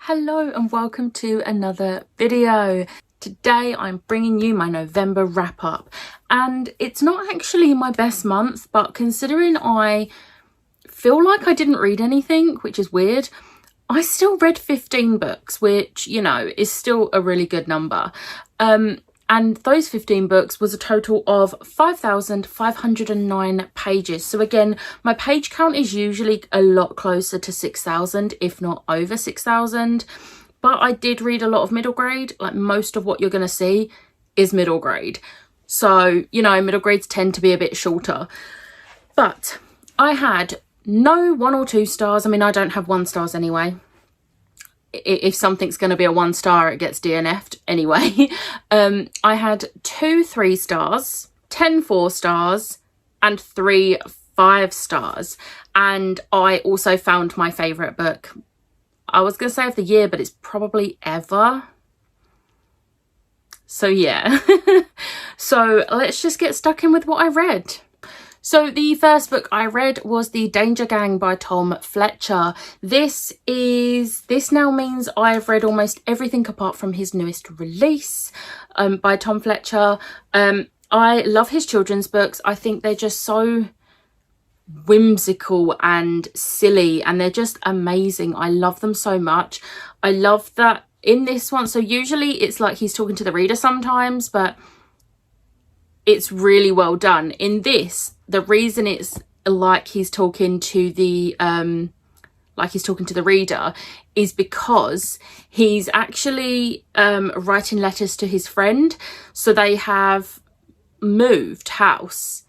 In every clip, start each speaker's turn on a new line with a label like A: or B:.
A: Hello and welcome to another video. Today I'm bringing you my November wrap up, and it's not actually my best month, but considering I feel like I didn't read anything, which is weird, I still read 15 books, which, you know, is still a really good number. And those 15 books was a total of 5,509 pages. So again, my page count is usually a lot closer to 6,000, if not over 6,000. But I did read a lot of middle grade. Like, most of what you're going to see is middle grade. So, you know, middle grades tend to be a bit shorter. But I had no 1 or 2 stars. I mean, I don't have 1 stars anyway. If something's going to be a 1 star, it gets DNF'd anyway. I had 2 3 stars, 10 4 stars, and 3 5 stars. And I also found my favourite book. I was going to say of the year, but it's probably ever. So yeah. So let's just get stuck in with what I read. So the first book I read was The Danger Gang by Tom Fletcher. This now means I've read almost everything apart from his newest release by Tom Fletcher. I love his children's books. I think they're just so whimsical and silly, and they're just amazing. I love them so much. I love that in this one, so usually it's like he's talking to the reader sometimes, but it's really well done. In this, the reason it's like he's talking to the reader is because he's actually writing letters to his friend. So they have moved house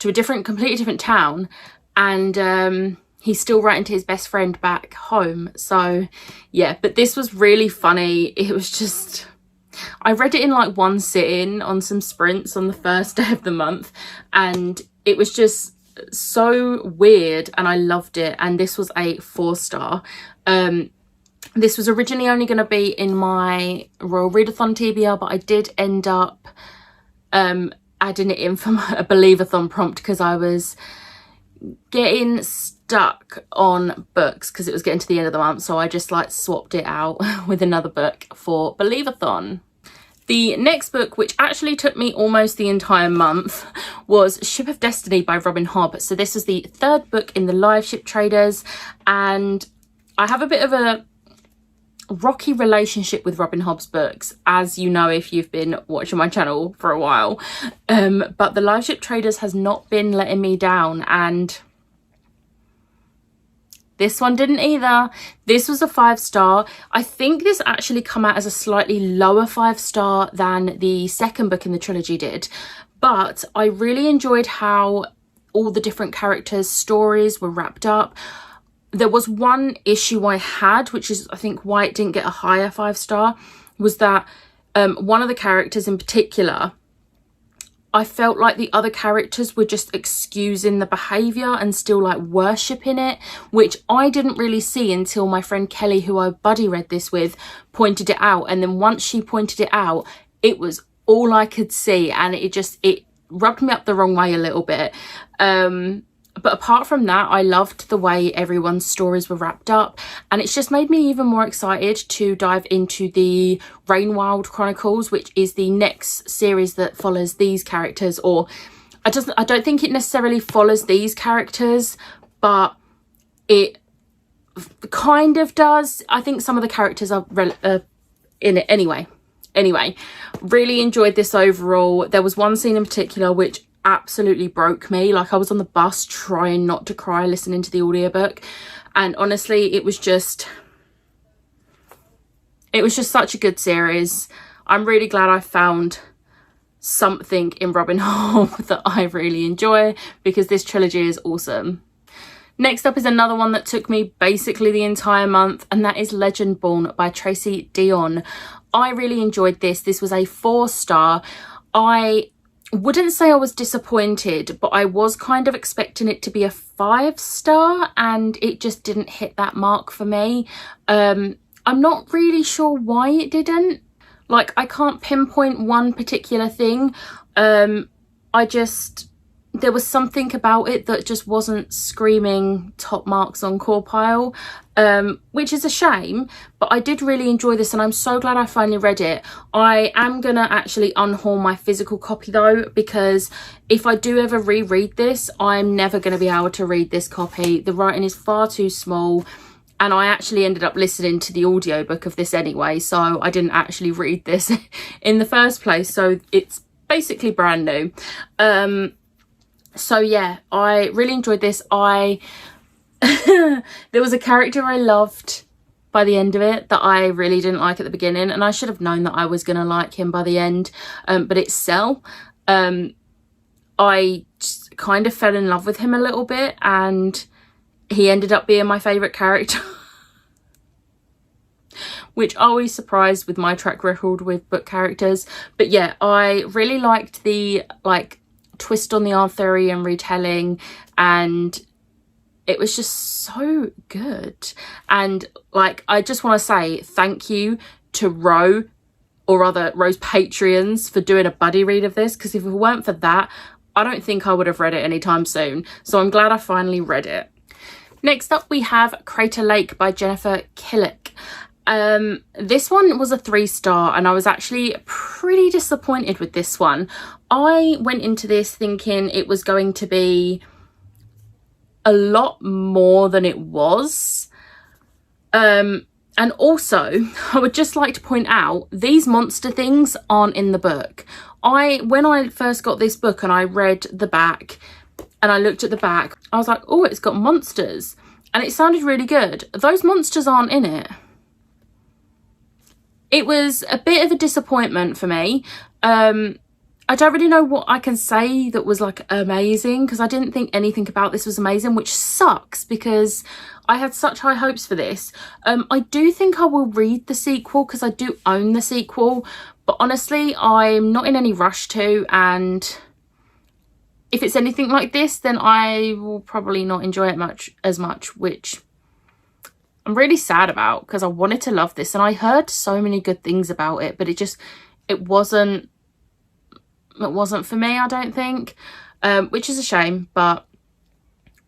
A: to a completely different town, and he's still writing to his best friend back home. So yeah, but this was really funny. It was just, I read it in like one sitting on some sprints on the first day of the month, and it was just so weird and I loved it. And this was a 4 star. This was originally only going to be in my Royal Readathon TBR, but I did end up adding it in for a Believathon prompt because I was getting stuck on books because it was getting to the end of the month. So I just like swapped it out with another book for Believathon. The next book, which actually took me almost the entire month, was Ship of Destiny by Robin Hobb. So this is the 3rd book in the Live Ship Traders, and I have a bit of a rocky relationship with Robin Hobb's books, as you know if you've been watching my channel for a while. But the Live Ship Traders has not been letting me down, and this one didn't either. This was a 5 star. I think this actually come out as a slightly lower 5 star than the second book in the trilogy did. But I really enjoyed how all the different characters' stories were wrapped up. There was one issue I had, which is I think why it didn't get a higher 5 star, was that one of the characters in particular, I felt like the other characters were just excusing the behaviour and still like worshipping it, which I didn't really see until my friend Kelly, who I buddy read this with, pointed it out. And then once she pointed it out, it was all I could see, and it rubbed me up the wrong way a little bit. But apart from that, I loved the way everyone's stories were wrapped up, and it's just made me even more excited to dive into the Rainwild Chronicles, which is the next series that follows these characters. Or I don't think it necessarily follows these characters, but it kind of does. I think some of the characters are in it anyway. Anyway, really enjoyed this overall. There was one scene in particular which absolutely broke me. Like, I was on the bus trying not to cry listening to the audiobook, and honestly it was just such a good series. I'm really glad I found something in Robin Hobb that I really enjoy, because this trilogy is awesome. Next up is another one that took me basically the entire month, and that is Legend Born by Tracy Deonn. I really enjoyed this. This was a 4 star. I wouldn't say I was disappointed, but I was kind of expecting it to be a 5 star, and it just didn't hit that mark for me. I'm not really sure why it didn't. Like, I can't pinpoint one particular thing. I just there was something about it that just wasn't screaming top marks on core pile, which is a shame, but I did really enjoy this and I'm so glad I finally read it. I am gonna actually unhaul my physical copy though, because if I do ever reread this, I'm never going to be able to read this copy. The writing is far too small, and I actually ended up listening to the audiobook of this anyway, so I didn't actually read this in the first place, so it's basically brand new. So yeah, I really enjoyed this. There was a character I loved by the end of it that I really didn't like at the beginning, and I should have known that I was going to like him by the end, but it's Cell. I just kind of fell in love with him a little bit, and he ended up being my favourite character. Which always surprised with my track record with book characters. But yeah, I really liked the like twist on the Arthurian retelling, and it was just so good. And like, I just want to say thank you to Ro, or rather Ro's Patreons, for doing a buddy read of this, because if it weren't for that, I don't think I would have read it anytime soon. So I'm glad I finally read it. Next up we have Crater Lake by Jennifer Killick. This one was a 3-star, and I was actually pretty disappointed with this one. I went into this thinking it was going to be a lot more than it was. And also, I would just like to point out, these monster things aren't in the book. When I first got this book and I read the back and I looked at the back, I was like, oh, it's got monsters. And it sounded really good. Those monsters aren't in it. It was a bit of a disappointment for me. I don't really know what I can say that was like amazing, because I didn't think anything about this was amazing, which sucks because I had such high hopes for this. I do think I will read the sequel because I do own the sequel, but honestly, I'm not in any rush to, and if it's anything like this, then I will probably not enjoy it as much, which I'm really sad about, because I wanted to love this and I heard so many good things about it, but it wasn't for me, I don't think, which is a shame, but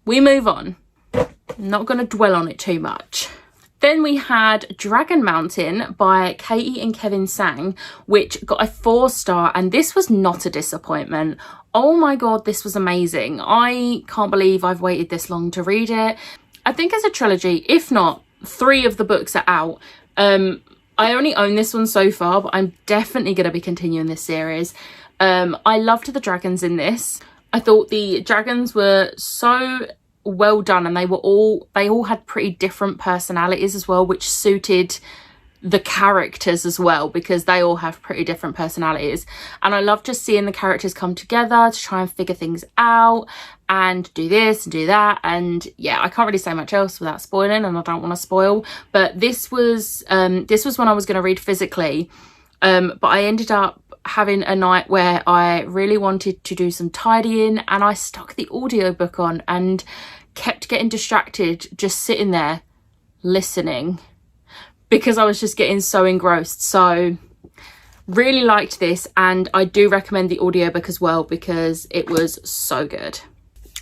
A: we move on. I'm not going to dwell on it too much. Then we had Dragon Mountain by Katie and Kevin Sang, which got a 4-star, and this was not a disappointment. Oh my god, this was amazing. I can't believe I've waited this long to read it. I think as a trilogy, if not 3 of the books are out. I only own this one so far, but I'm definitely going to be continuing this series. I loved the dragons in this. I thought the dragons were so well done, and they all had pretty different personalities as well, which suited the characters as well, because they all have pretty different personalities. And I love just seeing the characters come together to try and figure things out and do this and do that. And yeah, I can't really say much else without spoiling, and I don't want to spoil, but this was when I was going to read physically, but I ended up having a night where I really wanted to do some tidying, and I stuck the audiobook on and kept getting distracted just sitting there listening, because I was just getting so engrossed. So really liked this, and I do recommend the audiobook as well because it was so good.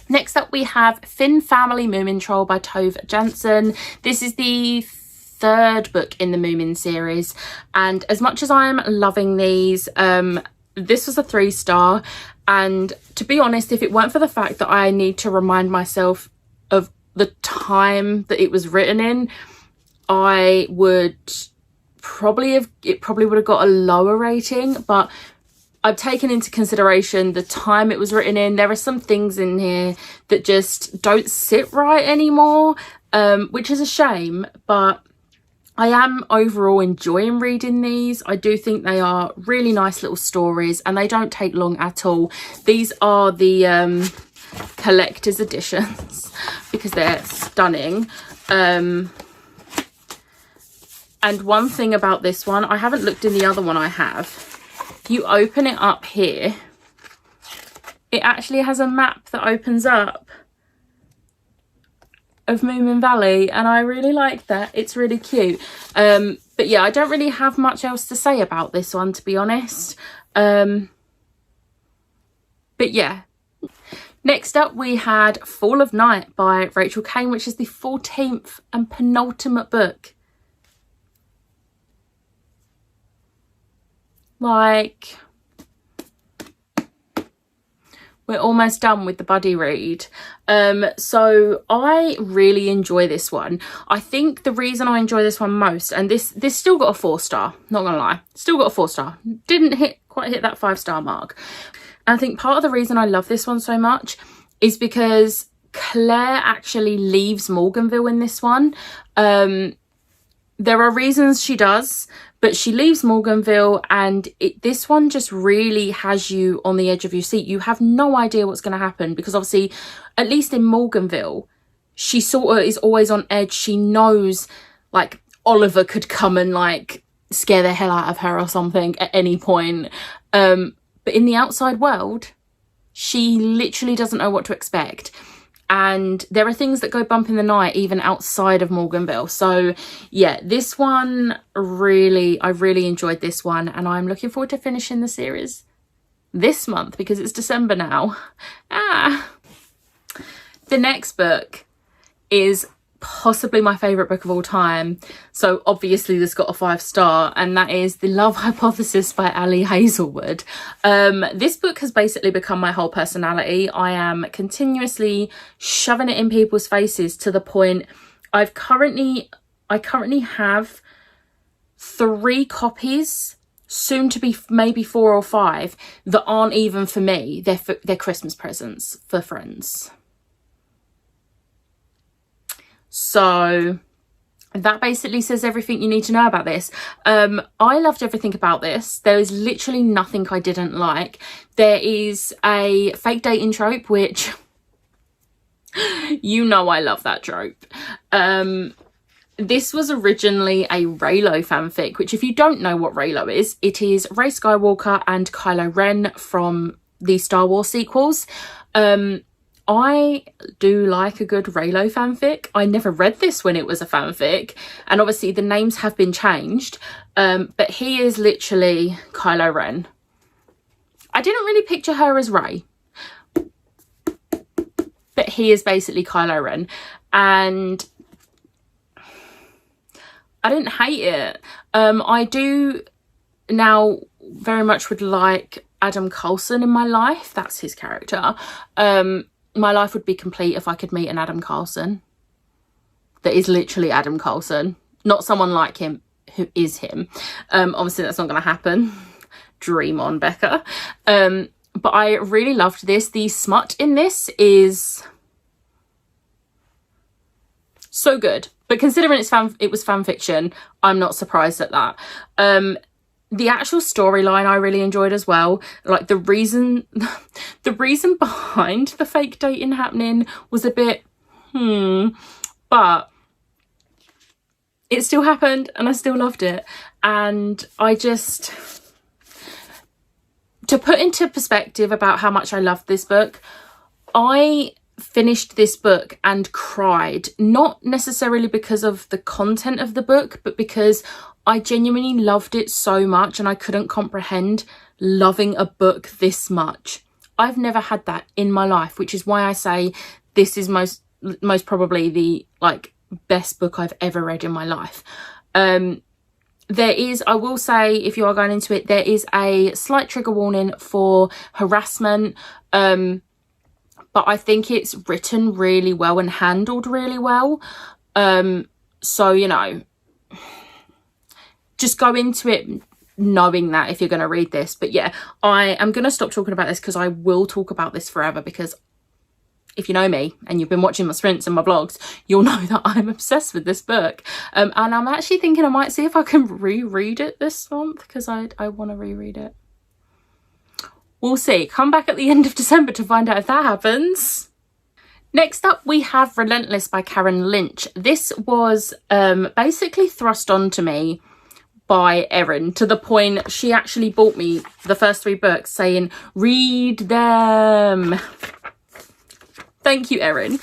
A: Next up we have Finn Family Moomin Troll by Tove Jansson. This is the 3rd book in the Moomin series, and as much as I'm loving these, this was a 3-star, and to be honest, if it weren't for the fact that I need to remind myself of the time that it was written in, I would probably would have got a lower rating, but I've taken into consideration the time it was written in. There are some things in here that just don't sit right anymore, which is a shame, but I am overall enjoying reading these. I do think they are really nice little stories, and they don't take long at all. These are the collector's editions because they're stunning. And one thing about this one, I haven't looked in the other one I have. You open it up here, it actually has a map that opens up of Moomin Valley, and I really like that. It's really cute. But yeah, I don't really have much else to say about this one, to be honest. But yeah. Next up, we had Fall of Night by Rachel Kane, which is the 14th and penultimate book. Like, we're almost done with the buddy read. So I really enjoy this one. I think the reason I enjoy this one most, and this still got a 4-star, not gonna lie, still got a 4-star. Didn't quite hit that 5-star mark. And I think part of the reason I love this one so much is because Claire actually leaves Morganville in this one. There are reasons she does, but she leaves Morganville, and this one just really has you on the edge of your seat. You have no idea what's going to happen, because obviously, at least in Morganville, she sort of is always on edge. She knows, like, Oliver could come and, like, scare the hell out of her or something at any point. But in the outside world, she literally doesn't know what to expect. And there are things that go bump in the night even outside of Morganville. So yeah, this one I really enjoyed this one, and I'm looking forward to finishing the series this month because it's December now. The next book is possibly my favourite book of all time. So obviously this got a 5-star, and that is The Love Hypothesis by Ali Hazelwood. This book has basically become my whole personality. I am continuously shoving it in people's faces to the point I currently have 3 copies, soon to be maybe 4 or 5, that aren't even for me. They're Christmas presents for friends. So that basically says everything you need to know about this. I loved everything about this. There is literally nothing I didn't like. There is a fake dating trope, which you know I love that trope. This was originally a Reylo fanfic, which if you don't know what Reylo is, it is Rey Skywalker and Kylo Ren from the Star Wars sequels. I do like a good Reylo fanfic. I never read this when it was a fanfic, and obviously the names have been changed, but he is literally Kylo Ren. I didn't really picture her as Rey, but he is basically Kylo Ren, and I didn't hate it. I do now very much would like Adam Carlson in my life. That's his character. My life would be complete if I could meet an Adam Carlson that is literally Adam Carlson, not someone like him who is him. Obviously that's not going to happen. Dream on, Becca. But I really loved this. The smut in this is so good, but considering it was fan fiction, I'm not surprised at that. The actual storyline I really enjoyed as well. Like the reason behind the fake dating happening was a bit but it still happened and I still loved it. And I just, to put into perspective about how much I loved this book, I finished this book and cried, not necessarily because of the content of the book, but because I genuinely loved it so much and I couldn't comprehend loving a book this much. I've never had that in my life, which is why I say this is most probably the like best book I've ever read in my life. There is, I will say, if you are going into it, there is a slight trigger warning for harassment, but I think it's written really well and handled really well. So, you know, just go into it knowing that if you're going to read this. But yeah, I am going to stop talking about this because I will talk about this forever, because if you know me and you've been watching my sprints and my vlogs, you'll know that I'm obsessed with this book. And I'm actually thinking I might see if I can reread it this month, because I want to reread it. We'll see. Come back at the end of December to find out if that happens. Next up, we have Relentless by Karen Lynch. This was basically thrust onto me by Erin, to the point she actually bought me the first 3 books saying, read them. Thank you, Erin.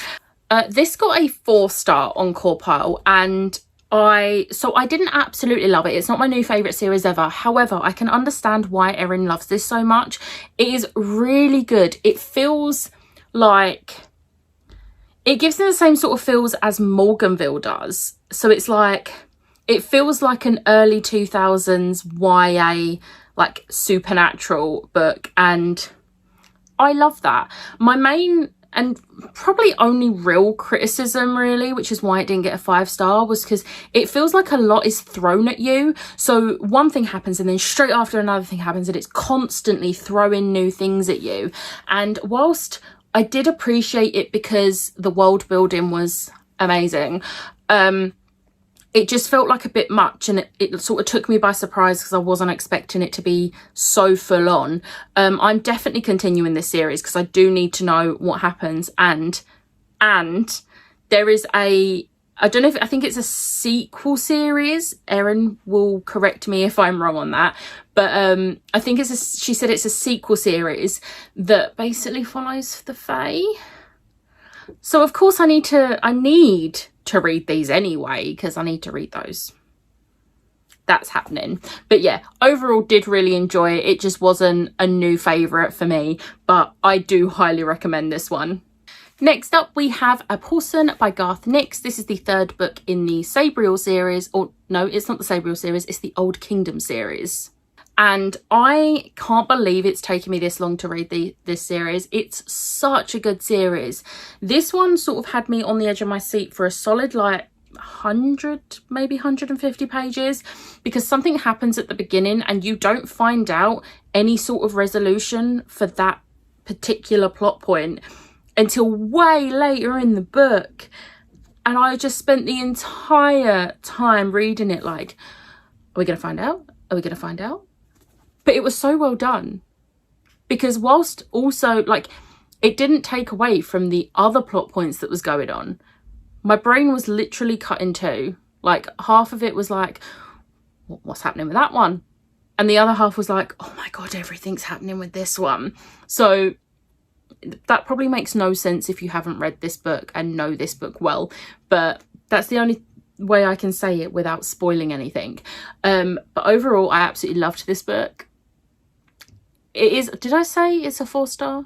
A: This got a 4-star on CorePile, and I didn't absolutely love it. It's not my new favourite series ever. However, I can understand why Erin loves this so much. It is really good. It feels like, it gives me the same sort of feels as Morganville does. So it's like, it feels like an early 2000s YA, like, supernatural book, and I love that. My main and probably only real criticism, really, which is why it didn't get a 5-star, was because it feels like a lot is thrown at you. So one thing happens and then straight after another thing happens, and it's constantly throwing new things at you. And whilst I did appreciate it because the world building was amazing, it just felt like a bit much, and it sort of took me by surprise because I wasn't expecting it to be so full on. I'm definitely continuing this series because I do need to know what happens, and there is I don't know if, I think it's a sequel series. Erin will correct me if I'm wrong on that, but I think she said it's a sequel series that basically follows the Fae. So of course I need to read these anyway, because I need to read those. That's happening. But yeah, overall did really enjoy it. It just wasn't a new favourite for me, but I do highly recommend this one. Next up we have A Porcelain by Garth Nix. This is the 3rd book in the Sabriel series, or no, it's not the Sabriel series, it's the Old Kingdom series. And I can't believe it's taken me this long to read this series. It's such a good series. This one sort of had me on the edge of my seat for a solid, like, 100, maybe 150 pages, because something happens at the beginning and you don't find out any sort of resolution for that particular plot point until way later in the book. And I just spent the entire time reading it like, are we going to find out? Are we going to find out? But it was so well done, because whilst also, like, it didn't take away from the other plot points that was going on, my brain was literally cut in two. Like, half of it was like, what's happening with that one? And the other half was like, oh my God, everything's happening with this one. So that probably makes no sense if you haven't read this book and know this book well, but that's the only way I can say it without spoiling anything. But overall, I absolutely loved this book. It is, did I say it's a 4-star?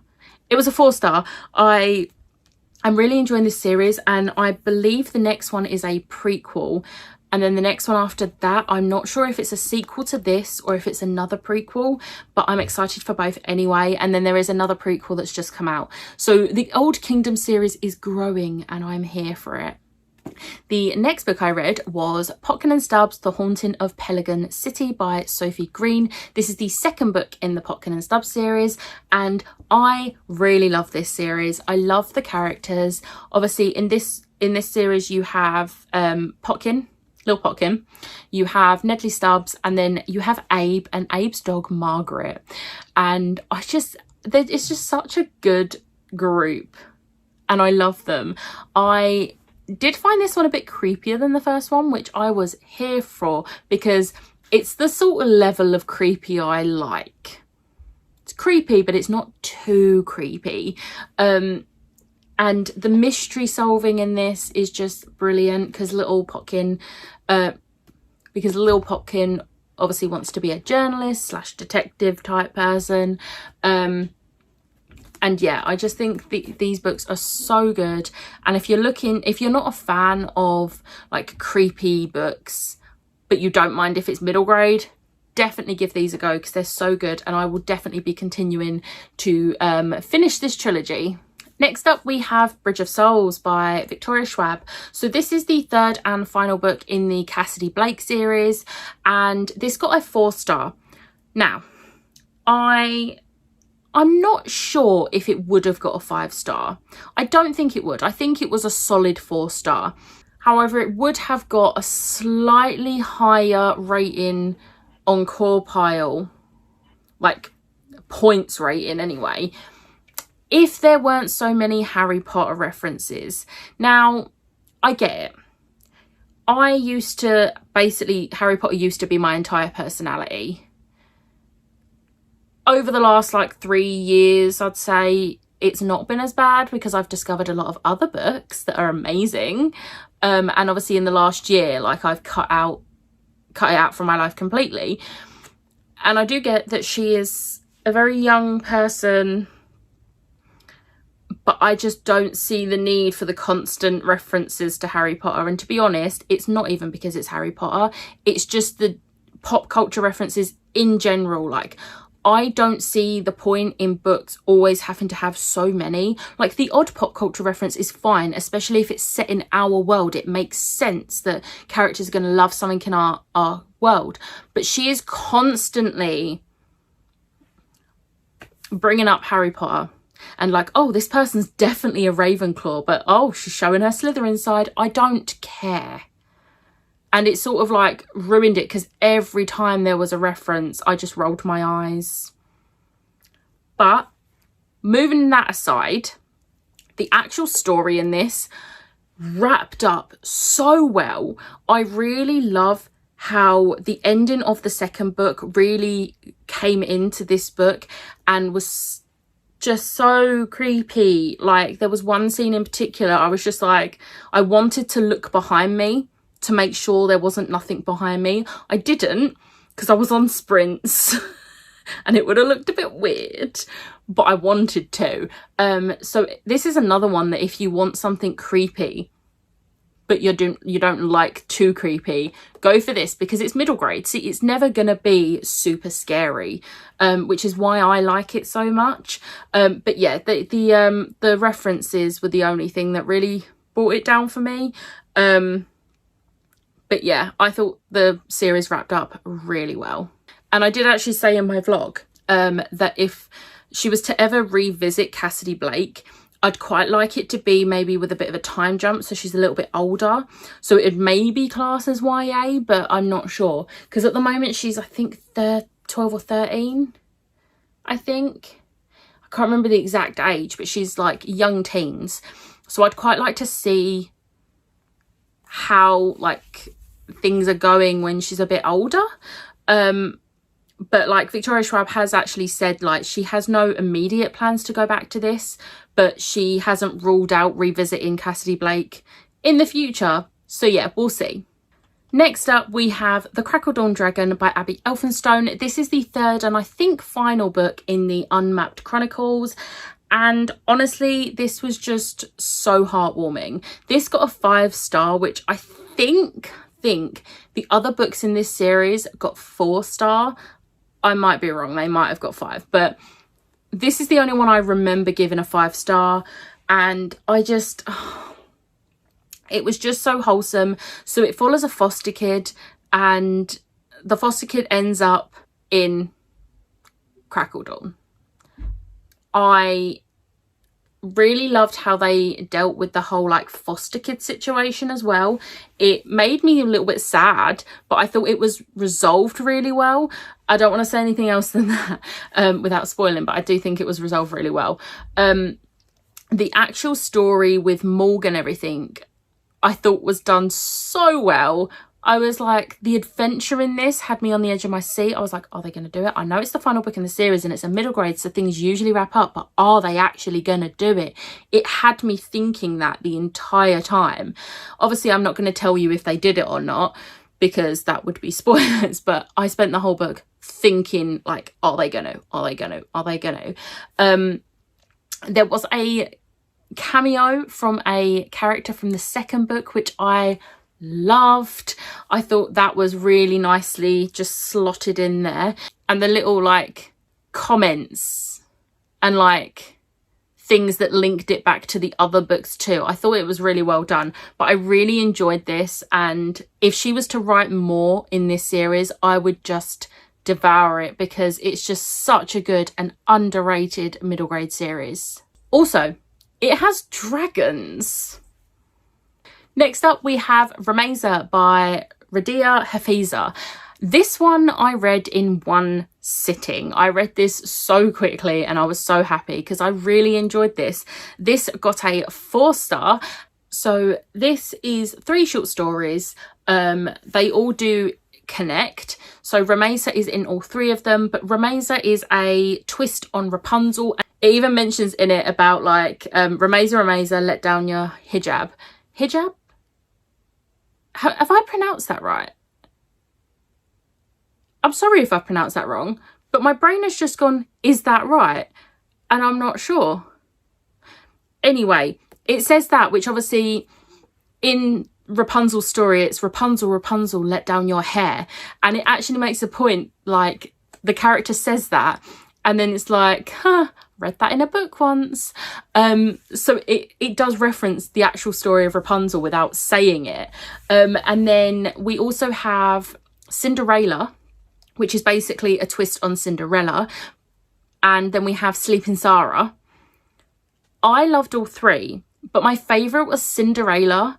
A: It was a 4-star. I'm really enjoying this series, and I believe the next one is a prequel, and then the next one after that, I'm not sure if it's a sequel to this or if it's another prequel, but I'm excited for both anyway. And then there is another prequel that's just come out. So the Old Kingdom series is growing and I'm here for it. The next book I read was Pokken Stubs, The Haunting of Pelican City by Sophie Green. This is the 2nd book in the Pokken Stubs series, and I really love this series. I love the characters. Obviously in this series you have Pokken, little Pokken, you have Nedley Stubbs, and then you have Abe and Abe's dog Margaret. And it's just such a good group and I love them. I did find this one a bit creepier than the first one, which I was here for, because it's the sort of level of creepy I like. It's creepy, but it's not too creepy. And the mystery solving in this is just brilliant, because little Pokken obviously wants to be a journalist / detective type person. And yeah, I just think these books are so good. And if you're not a fan of like creepy books, but you don't mind if it's middle grade, definitely give these a go, because they're so good. And I will definitely be continuing to finish this trilogy. Next up, we have Bridge of Souls by Victoria Schwab. So this is the 3rd and final book in the Cassidy Blake series, and this got a 4-star. Now, I'm not sure if it would have got a 5-star. I don't think it would. I think it was a solid 4-star. However, it would have got a slightly higher rating on Core Pile, like points rating anyway, if there weren't so many Harry Potter references. Now, I get it. Harry Potter used to be my entire personality. Over the last like 3 years, I'd say it's not been as bad, because I've discovered a lot of other books that are amazing. And obviously in the last year, like, I've cut it out from my life completely. And I do get that she is a very young person, but I just don't see the need for the constant references to Harry Potter. And to be honest, it's not even because it's Harry Potter, it's just the pop culture references in general. Like, I don't see the point in books always having to have so many. Like, the odd pop culture reference is fine, especially if it's set in our world. It makes sense that characters are going to love something in our world. But she is constantly bringing up Harry Potter. And like, oh, this person's definitely a Ravenclaw, but oh, she's showing her Slytherin side. I don't care. And it sort of like ruined it, because every time there was a reference, I just rolled my eyes. But moving that aside, the actual story in this wrapped up so well. I really love how the ending of the second book really came into this book and was just so creepy. Like, there was one scene in particular, I was just like, I wanted to look behind me to make sure there wasn't nothing behind me. I didn't, because I was on sprints and it would have looked a bit weird, but I wanted to. So this is another one that if you want something creepy but you don't like too creepy, go for this, because it's middle grade. See, it's never gonna be super scary, which is why I like it so much. But yeah, the references were the only thing that really brought it down for me. But yeah, I thought the series wrapped up really well. And I did actually say in my vlog that if she was to ever revisit Cassidy Blake, I'd quite like it to be maybe with a bit of a time jump, so she's a little bit older. So it'd maybe class as YA, but I'm not sure. Because at the moment she's, I think, 12 or 13, I think. I can't remember the exact age, but she's like young teens. So I'd quite like to see how like things are going when she's a bit older. But like Victoria Schwab has actually said, like, she has no immediate plans to go back to this, but she hasn't ruled out revisiting Cassidy Blake in the future. So yeah, we'll see. Next up, we have The Crackle Dawn Dragon by Abby Elphinstone. This is the third and I think final book in the Unmapped Chronicles. And honestly, this was just so heartwarming. This got a 5-star, which I think the other books in this series got 4-star. I might be wrong, they might have got 5, but this is the only one I remember giving a 5-star. And I just, it was just so wholesome. So it follows a foster kid, and the foster kid ends up in Crackle Dawn. I really loved how they dealt with the whole like foster kid situation as well. It made me a little bit sad, but I thought it was resolved really well. I don't want to say anything else than that without spoiling, but I do think it was resolved really well. The actual story with Morgan and everything, I thought was done so well. I was like, the adventure in this had me on the edge of my seat. I was like, are they going to do it? I know it's the final book in the series and it's a middle grade, so things usually wrap up, but are they actually going to do it? It had me thinking that the entire time. Obviously, I'm not going to tell you if they did it or not, because that would be spoilers, but I spent the whole book thinking like, are they going to? Are they going to? Are they going to? There was a cameo from a character from the second book, which I loved. I thought that was really nicely just slotted in there, and the little like comments and like things that linked it back to the other books too. I thought it was really well done, but I really enjoyed this, and if she was to write more in this series, I would just devour it, because it's just such a good and underrated middle grade series. Also, it has dragons. Next up, we have Ramza by Readathon. This one I read in one sitting. I read this so quickly and I was so happy because I really enjoyed this. This got a 4-star. So this is 3 short stories. They all do connect. So Ramza is in all 3 of them, but Ramza is a twist on Rapunzel. It even mentions in it about like, Ramza, let down your hijab. Hijab? Have I pronounced that right? I'm sorry if I pronounced that wrong, but my brain has just gone, is that right? And I'm not sure. anyway, it says that, which obviously in Rapunzel's story, it's Rapunzel, Rapunzel, let down your hair. And it actually makes a point, like the character says that, and then it's like, huh, read that in a book once. So it does reference the actual story of Rapunzel without saying it. And then we also have Cinderella, which is basically a twist on Cinderella. And then we have Sleeping Sarah. I loved all three, but my favourite was Cinderella.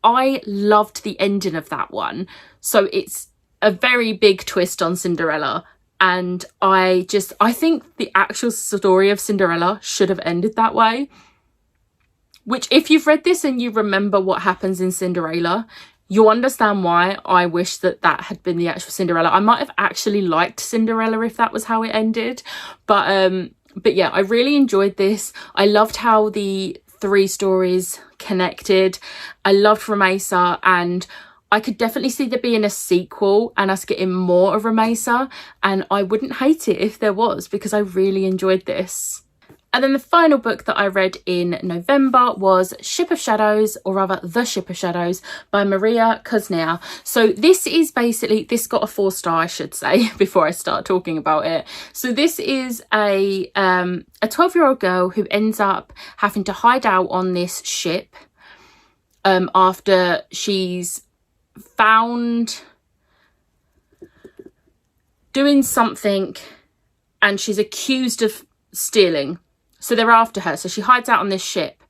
A: I loved the ending of that one. So it's a very big twist on Cinderella. And I think the actual story of Cinderella should have ended that way. Which, if you've read this and you remember what happens in Cinderella, you'll understand why I wish that that had been the actual Cinderella. I might have actually liked Cinderella if that was how it ended. But yeah, I really enjoyed this. I loved how the three stories connected. I loved Ramza, and I could definitely see there being a sequel and us getting more of Ramza, and I wouldn't hate it if there was, because I really enjoyed this. And then the final book that I read in November was Ship of Shadows, or rather The Ship of Shadows by Maria Kuznia. So this is basically, this got a 4-star, I should say, before I start talking about it. So this is a 12-year-old girl who ends up having to hide out on this ship after she's found doing something and she's accused of stealing. So they're after her. So she hides out on this ship,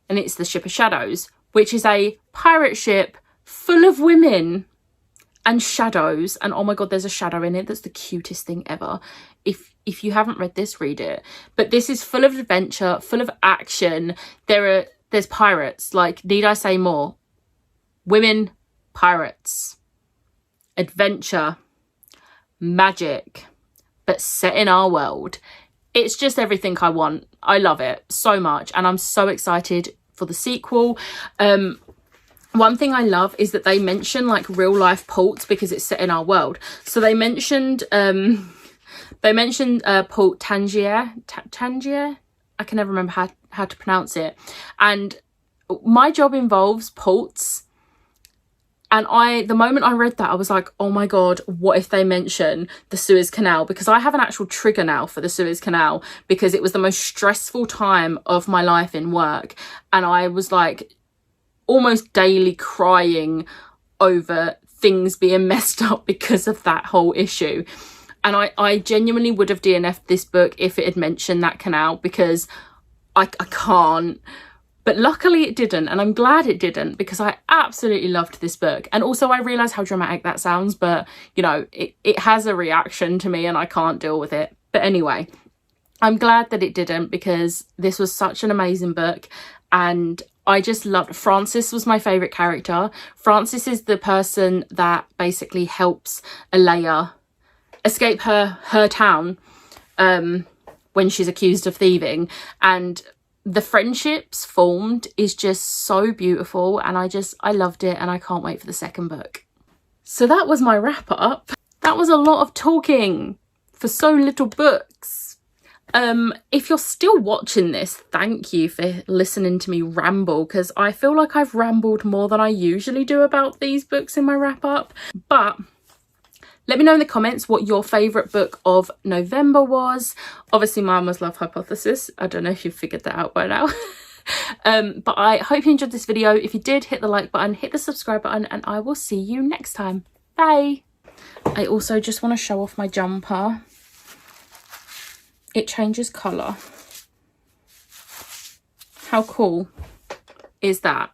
A: and it's the Ship of Shadows, which is a pirate ship full of women and shadows. And oh my God, there's a shadow in it. That's the cutest thing ever. If you haven't read this, read it. But this is full of adventure, full of action. There's pirates. Like, need I say more? Women, pirates, adventure, magic, but set in our world. It's just everything I want. I love it so much, and I'm so excited for the sequel. One thing I love is that they mention like real life ports because it's set in our world. So they mentioned Port Tangier. Tangier? I can never remember how to pronounce it. And my job involves ports. And the moment I read that, I was like, oh my God, what if they mention the Suez Canal? Because I have an actual trigger now for the Suez Canal, because it was the most stressful time of my life in work. And I was like almost daily crying over things being messed up because of that whole issue. And I genuinely would have DNF'd this book if it had mentioned that canal, because I can't. But luckily it didn't, and I'm glad it didn't, because I absolutely loved this book. And also I realise how dramatic that sounds, but, you know, it has a reaction to me and I can't deal with it. But anyway, I'm glad that it didn't, because this was such an amazing book, and I just loved... Frances was my favourite character. Frances is the person that basically helps Alea escape her town when she's accused of thieving, and the friendships formed is just so beautiful, and I loved it, and I can't wait for the second book. So that was my wrap up. That was a lot of talking for so little books. If you're still watching this, thank you for listening to me ramble, because I feel like I've rambled more than I usually do about these books in my wrap up. But let me know in the comments what your favourite book of November was. Obviously mine was Love Hypothesis. I don't know if you've figured that out by now. But I hope you enjoyed this video. If you did, hit the like button, hit the subscribe button, and I will see you next time. Bye. I also just want to show off my jumper. It changes colour. How cool is that?